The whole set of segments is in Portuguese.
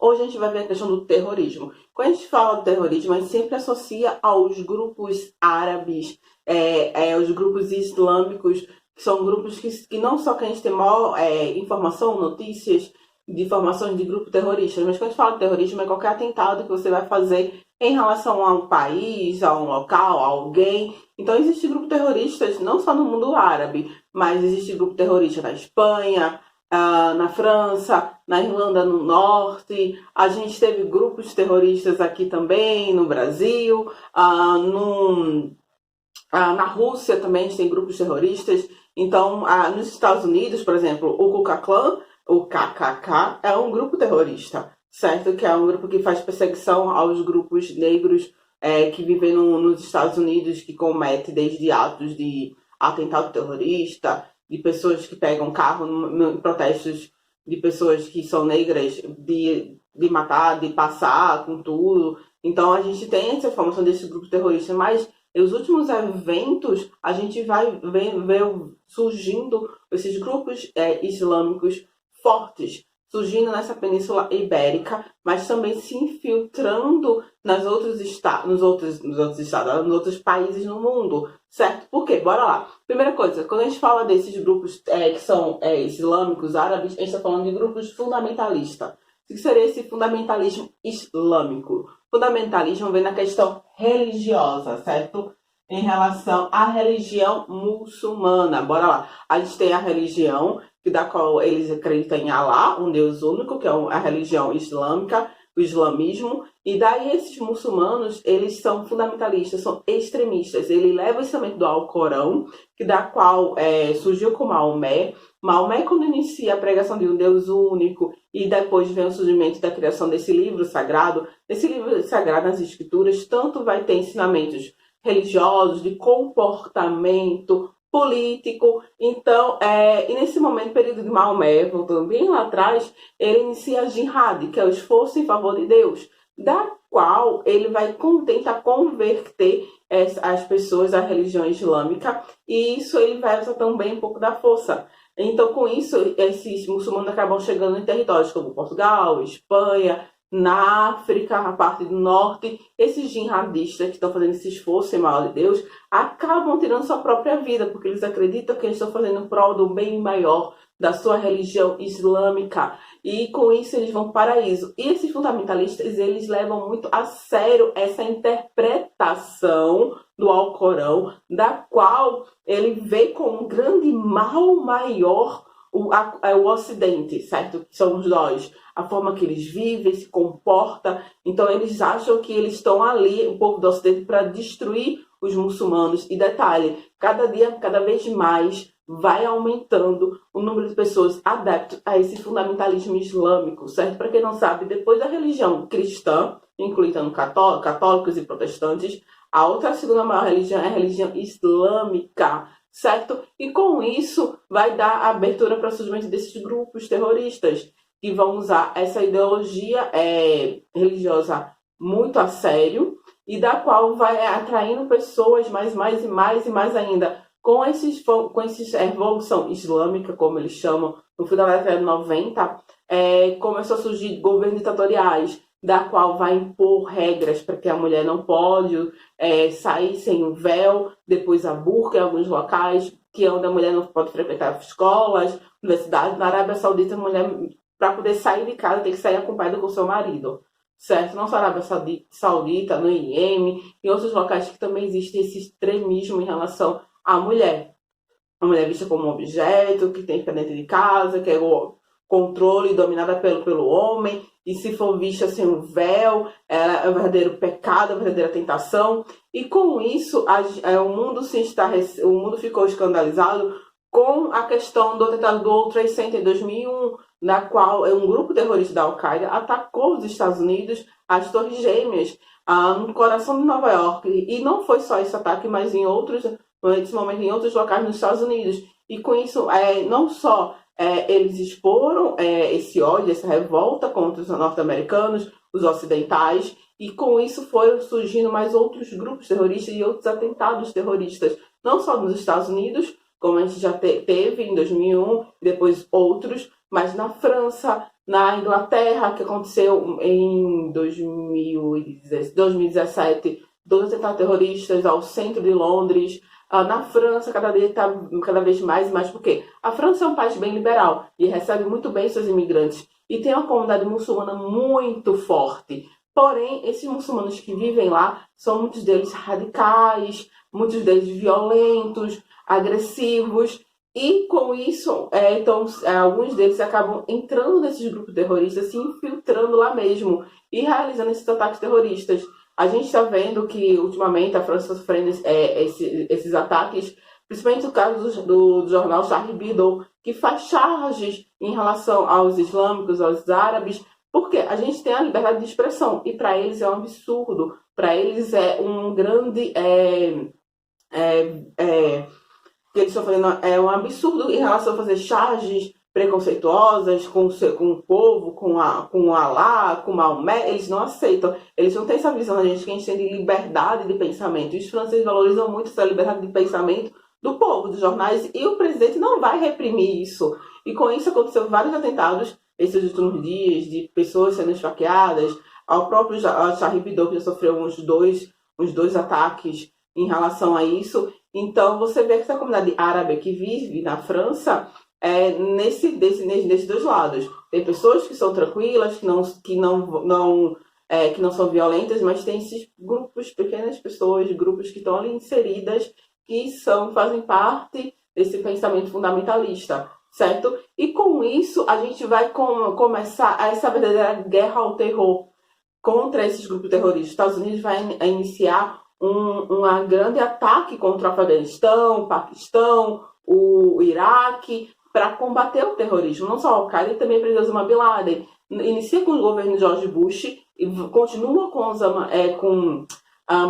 Hoje a gente vai ver a questão do terrorismo. Quando a gente fala do terrorismo, a gente sempre associa aos grupos árabes, aos grupos islâmicos, que são grupos que não só que a gente tem maior informação, notícias de informações de grupos terroristas, mas quando a gente fala de terrorismo é qualquer atentado que você vai fazer em relação a um país, a um local, a alguém. Então existe grupo terroristas não só no mundo árabe, mas existe grupo terrorista na Espanha, na França, na Irlanda do Norte. A gente teve grupos terroristas aqui também no Brasil, na Rússia também a gente tem grupos terroristas. Então, nos Estados Unidos, por exemplo, o Ku Klux Klan, o KKK, é um grupo terrorista, certo? Que é um grupo que faz perseguição aos grupos negros que vivem nos Estados Unidos, que comete desde atos de atentado terrorista, de pessoas que pegam carro em protestos de pessoas que são negras, de matar, de passar com tudo. Então, a gente tem essa informação desse grupo terrorista, mas nos últimos eventos, a gente vai ver surgindo esses grupos islâmicos fortes, surgindo nessa Península Ibérica, mas também se infiltrando nos outros países no mundo, certo? Por quê? Bora lá. Primeira coisa, quando a gente fala desses grupos que são islâmicos, árabes, a gente está falando de grupos fundamentalistas. O que seria esse fundamentalismo islâmico? Fundamentalismo vem na questão religiosa, certo? Em relação à religião muçulmana. Bora lá. A gente tem a religião, da qual eles acreditam em Alá, um Deus único, que é a religião islâmica, o islamismo. E daí esses muçulmanos, eles são fundamentalistas, são extremistas. Ele leva o ensinamento do Alcorão, da qual surgiu com Maomé. Maomé, quando inicia a pregação de um Deus único, e depois vem o surgimento da criação desse livro sagrado, nas escrituras, tanto vai ter ensinamentos religiosos, de comportamento, político. Então, e nesse momento, período de Maomé, voltando bem lá atrás, ele inicia a jihad, que é o esforço em favor de Deus, da qual ele vai tentar converter as pessoas à religião islâmica, e isso ele vai usar também um pouco da força. Então, com isso, esses muçulmanos acabam chegando em territórios como Portugal, Espanha, na África, na parte do norte. Esses jihadistas que estão fazendo esse esforço em mal de Deus acabam tirando sua própria vida, porque eles acreditam que eles estão fazendo em prol do bem maior da sua religião islâmica. E com isso eles vão para o paraíso. E esses fundamentalistas, eles levam muito a sério essa interpretação do Alcorão, da qual ele vê como um grande mal maior o Ocidente, certo? Que somos nós. A forma que eles vivem, se comportam. Então, eles acham que eles estão ali, o povo do Ocidente, para destruir os muçulmanos. E detalhe, cada dia, cada vez mais, vai aumentando o número de pessoas adeptas a esse fundamentalismo islâmico, certo? Para quem não sabe, depois da religião cristã, incluindo católicos e protestantes, a outra segunda maior religião é a religião islâmica, certo? E com isso vai dar abertura para o surgimento desses grupos terroristas que vão usar essa ideologia religiosa muito a sério e da qual vai atraindo pessoas mais e mais ainda. Com esses revolução islâmica, como eles chamam, no final da década de 90, começou a surgir governos ditatoriais, da qual vai impor regras para que a mulher não pode sair sem o véu, depois a burca em alguns locais, que é onde a mulher não pode frequentar escolas, universidades. Na Arábia Saudita, a mulher, para poder sair de casa, tem que sair acompanhada com seu marido, certo? Não só na Arábia Saudita, no Iêmen, em outros locais que também existe esse extremismo em relação à mulher. A mulher é vista como um objeto, que tem que ficar dentro de casa, que é o controle dominada pelo homem, e se for vista sem o véu, é o verdadeiro pecado, a verdadeira tentação. E com isso, o mundo ficou escandalizado com a questão do atentado do World Trade Center em 2001, na qual um grupo terrorista da Al-Qaeda atacou os Estados Unidos, as Torres Gêmeas, no coração de Nova York. E não foi só esse ataque, mas nesse momento em outros locais nos Estados Unidos. E com isso, não só eles exporam esse ódio, essa revolta contra os norte-americanos, os ocidentais, e com isso foram surgindo mais outros grupos terroristas e outros atentados terroristas, não só nos Estados Unidos, como a gente já teve em 2001, depois outros, mas na França, na Inglaterra, que aconteceu em 2017, 12 atentados terroristas ao centro de Londres. Na França, cada vez mais e mais, porque a França é um país bem liberal e recebe muito bem seus imigrantes e tem uma comunidade muçulmana muito forte. Porém, esses muçulmanos que vivem lá são muitos deles radicais, muitos deles violentos, agressivos, e com isso, alguns deles acabam entrando nesses grupos terroristas, se infiltrando lá mesmo e realizando esses ataques terroristas. A gente está vendo que, ultimamente, a França está sofrendo esses ataques, principalmente no caso do jornal Charlie Hebdo, que faz charges em relação aos islâmicos, aos árabes, porque a gente tem a liberdade de expressão, e para eles é um absurdo, para eles é um grande... que eles estão fazendo um absurdo em relação a fazer charges preconceituosas com o povo, com Alá, com Maomé. Eles não aceitam. Eles não têm essa visão da gente, que a gente tem de liberdade de pensamento. E os franceses valorizam muito essa liberdade de pensamento do povo, dos jornais, e o presidente não vai reprimir isso. E com isso aconteceu vários atentados esses últimos dias, de pessoas sendo esfaqueadas. Ao próprio Charlie Hebdo, que já sofreu uns dois ataques em relação a isso. Então, você vê que essa comunidade árabe que vive na França nesses dois lados. Tem pessoas que são tranquilas, que não são violentas, mas tem esses grupos, pequenas pessoas, grupos que estão ali inseridas, que fazem parte desse pensamento fundamentalista, certo? E com isso, a gente vai começar essa verdadeira guerra ao terror contra esses grupos terroristas. Os Estados Unidos vai iniciar um grande ataque contra o Afeganistão, o Paquistão, o Iraque, para combater o terrorismo. Não só a Al-Qaeda, e também o presidente Osama Bin Laden. Inicia com o governo de George Bush e continua com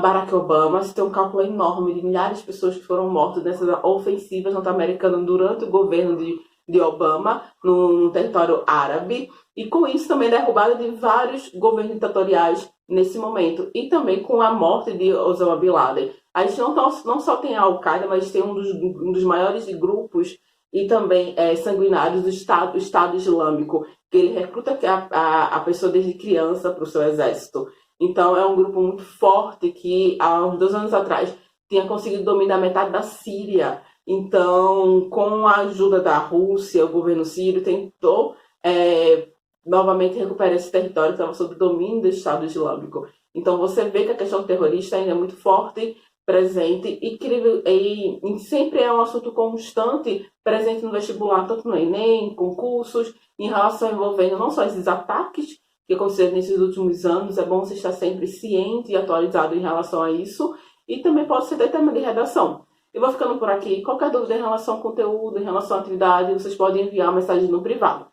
Barack Obama. Você tem um cálculo enorme de milhares de pessoas que foram mortas nessas ofensivas norte-americanas durante o governo de Obama no território árabe. E com isso também derrubada de vários governos ditatoriais nesse momento. E também com a morte de Osama Bin Laden. A gente não só tem a Al-Qaeda, mas tem um dos maiores grupos e também sanguinários do Estado Islâmico, que ele recruta a pessoa desde criança para o seu exército. Então é um grupo muito forte que há uns 2 anos atrás tinha conseguido dominar metade da Síria. Então, com a ajuda da Rússia, o governo sírio tentou novamente recuperar esse território que estava sob domínio do Estado Islâmico. Então você vê que a questão terrorista ainda é muito forte, presente e sempre é um assunto constante, presente no vestibular, tanto no Enem, concursos, em relação envolvendo não só esses ataques que aconteceram nesses últimos anos. É bom você estar sempre ciente e atualizado em relação a isso, e também pode ser tema de redação. Eu vou ficando por aqui. Qualquer dúvida em relação ao conteúdo, em relação à atividade, vocês podem enviar mensagem no privado.